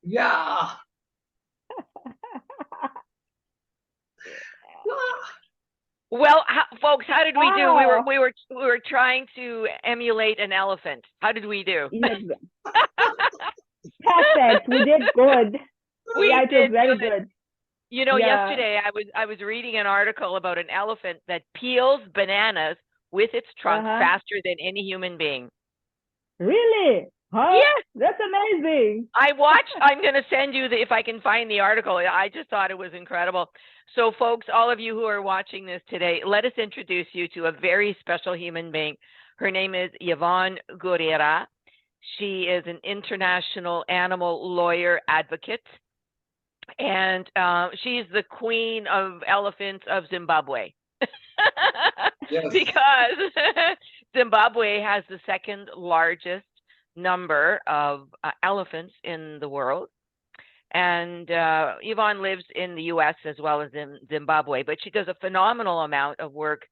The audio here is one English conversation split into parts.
Yeah. Ah, Well, folks, how did we do? Wow. We were trying to emulate an elephant. How did we do? Yes. Perfect. We did good. We Yeah, it was did very good. good. You know, Yeah. yesterday I was reading an article about an elephant that peels bananas with its trunk Uh-huh. faster than any human being. Really? Huh? Yeah, That's amazing. I watched. I'm going to send you the if I can find the article. I just thought it was incredible. So, folks, all of you who are watching this today, let us introduce you to a very special human being. Her name is Yvonne Gurira. She is an international animal lawyer advocate, and she's the queen of elephants of Zimbabwe. yes. Because Zimbabwe has the second largest number of elephants in the world. And Yvonne lives in the US as well as in Zimbabwe, but she does a phenomenal amount of work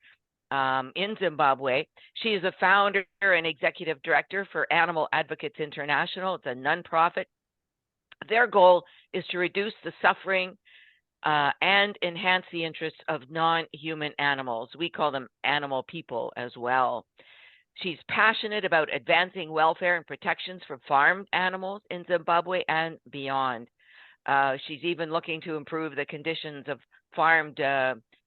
in Zimbabwe. She is a founder and executive director for Animal Advocates International. It's a nonprofit. Their goal is to reduce the suffering and enhance the interests of non-human animals. We call them animal people as well. She's passionate about advancing welfare and protections for farmed animals in Zimbabwe and beyond. She's even looking to improve the conditions of farmed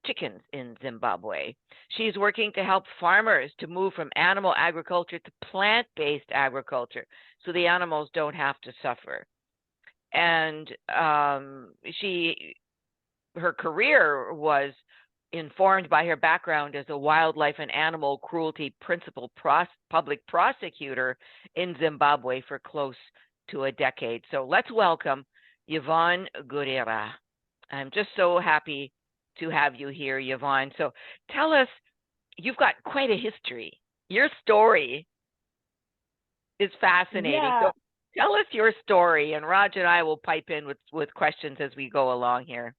chickens in Zimbabwe. She's working to help farmers to move from animal agriculture to plant-based agriculture so the animals don't have to suffer. And her career was informed by her background as a wildlife and animal cruelty principal public prosecutor in Zimbabwe for close to a decade. So let's welcome Yvonne Gurira. I'm just so happy to have you here, Yvonne. So tell us, you've got quite a history. Your story is fascinating. Yeah. So tell us your story, and Raj and I will pipe in with questions as we go along here.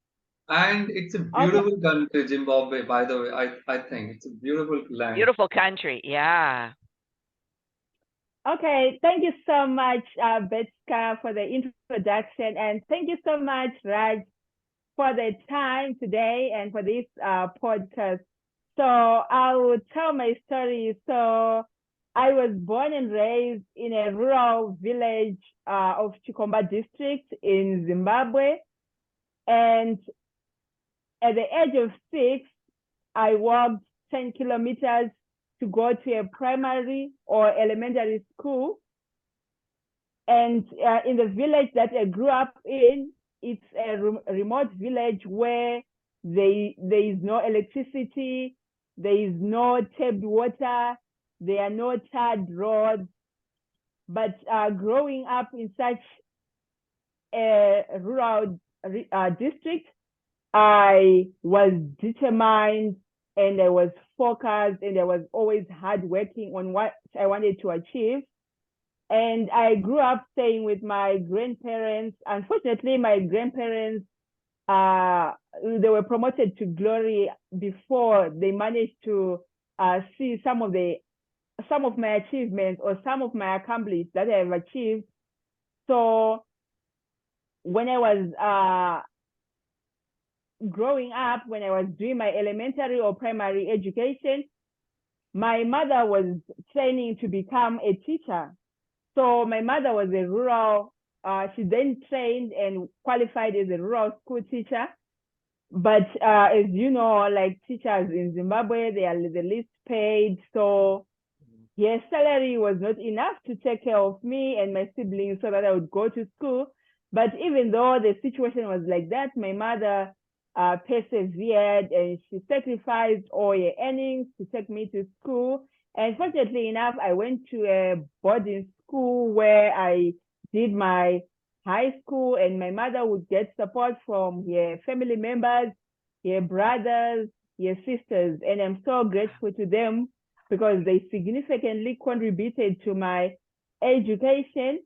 And it's a Okay. beautiful country, Zimbabwe, by the way. I think it's a beautiful land. Beautiful country. Yeah. Okay. Thank you so much, Betska, for the introduction. And thank you so much, Raj, for the time today and for this podcast. So I will tell my story. So I was born and raised in a rural village of Chikomba district in Zimbabwe. And at the age of 6, I walked 10 kilometers to go to a primary or elementary school. And in the village that I grew up in, it's a remote village where there is no electricity, there is no tapped water, there are no tarred roads. But growing up in such a rural district, I was determined and I was focused and I was always hardworking on what I wanted to achieve. And I grew up staying with my grandparents. Unfortunately, my grandparents they were promoted to glory before they managed to see some of my achievements or some of my accomplishments that I have achieved. So when I was growing up, when I was doing my elementary or primary education, my mother was training to become a teacher. So my mother was a rural, she then trained and qualified as a rural school teacher. But as you know, like teachers in Zimbabwe, they are the least paid. So her salary was not enough to take care of me and my siblings so that I would go to school. But even though the situation was like that, my mother persevered and she sacrificed all her earnings to take me to school. And fortunately enough, I went to a boarding school where I did my high school, and my mother would get support from her family members, her brothers, her sisters. And I'm so grateful to them because they significantly contributed to my education.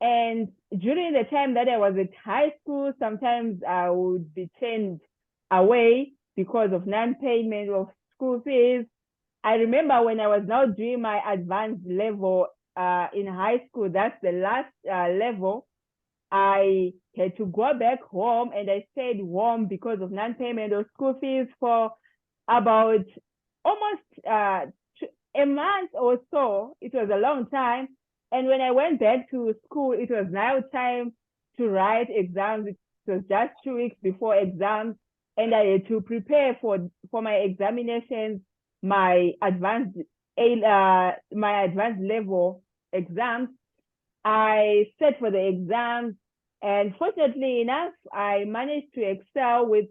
And during the time that I was at high school, sometimes I would be turned away because of non-payment of school fees. I remember when I was now doing my advanced level in high school, that's the last level. I had to go back home, and I stayed home because of non-payment of school fees for about almost a month or so. It was a long time. And when I went back to school, it was now time to write exams. It was just 2 weeks before exams, and I had to prepare for my examinations, my advanced level exams. I sat for the exams, and fortunately enough, I managed to excel with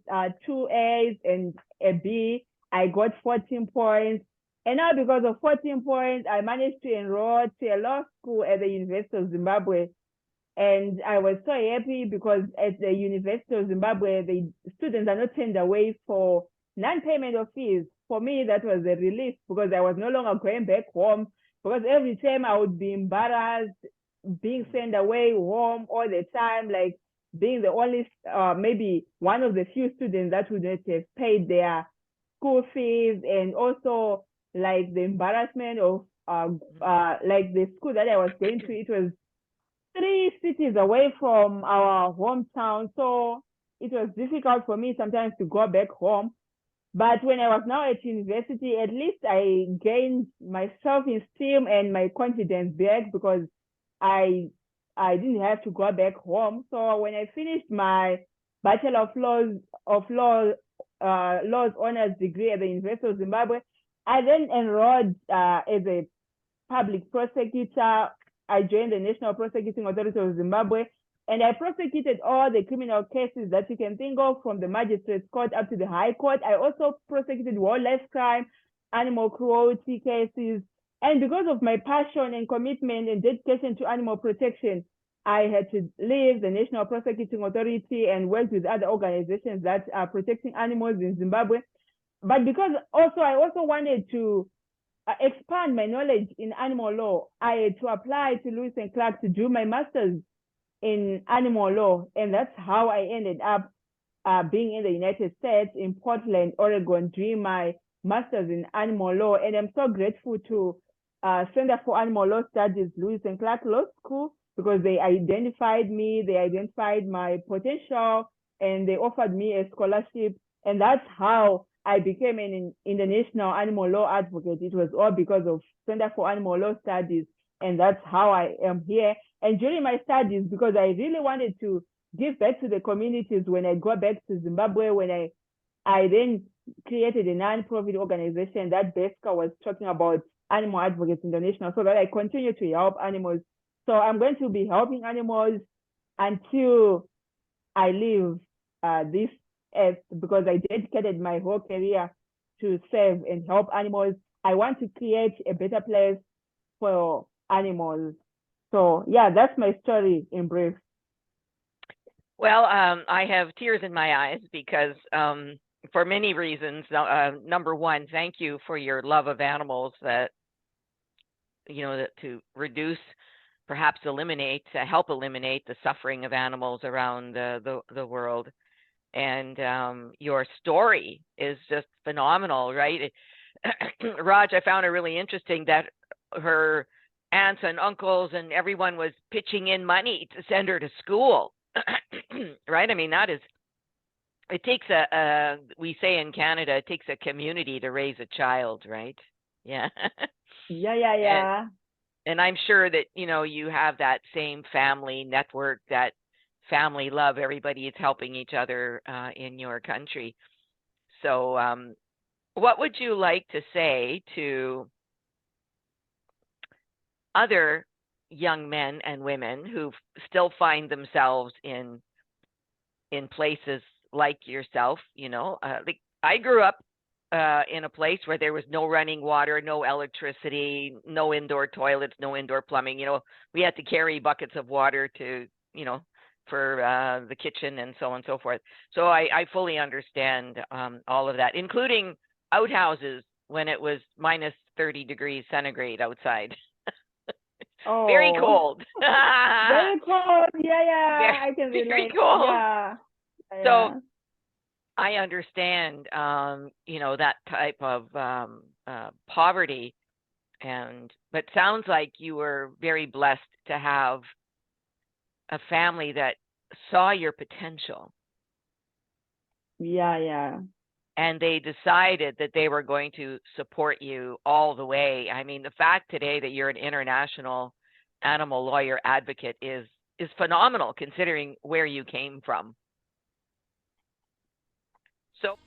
2 A's and a B. I got 14 points. And now because of 14 points, I managed to enroll to a law school at the University of Zimbabwe. And I was so happy because at the University of Zimbabwe, the students are not turned away for non-payment of fees. For me, that was a relief because I was no longer going back home, because every time I would be embarrassed being sent away home all the time, like being the only, maybe one of the few students that would not have paid their school fees, and also like the embarrassment of like the school that I was going to. It was 3 cities away from our hometown, so it was difficult for me sometimes to go back home. But when I was now at university, at least I gained my self-esteem and my confidence back because I didn't have to go back home. So when I finished my Bachelor of Laws honors degree at the University of Zimbabwe, I then enrolled as a public prosecutor. I joined the National Prosecuting Authority of Zimbabwe, and I prosecuted all the criminal cases that you can think of, from the magistrate's court up to the high court. I also prosecuted wildlife crime, animal cruelty cases. And because of my passion and commitment and dedication to animal protection, I had to leave the National Prosecuting Authority and work with other organizations that are protecting animals in Zimbabwe. But because I also wanted to expand my knowledge in animal law, I had to apply to Lewis and Clark to do my master's in animal law. And that's how I ended up being in the United States, in Portland, Oregon, doing my master's in animal law. And I'm so grateful to Center for Animal Law Studies, Lewis and Clark Law School, because they identified me, they identified my potential, and they offered me a scholarship. And that's how I became an international animal law advocate. It was all because of Center for Animal Law Studies, and that's how I am here. And during my studies, because I really wanted to give back to the communities when I go back to Zimbabwe, when I then created a non-profit organization that Betska was talking about, Animal Advocates International, so that I continue to help animals. So I'm going to be helping animals until I leave this earth, because I dedicated my whole career to serve and help animals. I want to create a better place for animals. So yeah, that's my story in brief. Well, I have tears in my eyes because for many reasons. Number one, thank you for your love of animals, that to reduce, perhaps eliminate, to help eliminate the suffering of animals around the world. And your story is just phenomenal, right? Raj, I found it really interesting that her aunts and uncles and everyone was pitching in money to send her to school, right? I mean, it takes we say in Canada, it takes a community to raise a child, right? Yeah. Yeah. And I'm sure that, you have that same family network, that family love. Everybody is helping each other in your country. So what would you like to say to other young men and women who still find themselves in places like yourself? Like I grew up in a place where there was no running water, no electricity, no indoor toilets, no indoor plumbing. We had to carry buckets of water to, for the kitchen and so on and so forth. So I fully understand all of that, including outhouses when it was minus 30 degrees centigrade outside. Oh, very cold. Very cold. Yeah. I can relate. Very cold. Yeah. So I understand, that type of poverty, but sounds like you were very blessed to have a family that saw your potential. Yeah. And they decided that they were going to support you all the way. I mean, the fact today that you're an international animal lawyer advocate is phenomenal considering where you came from. So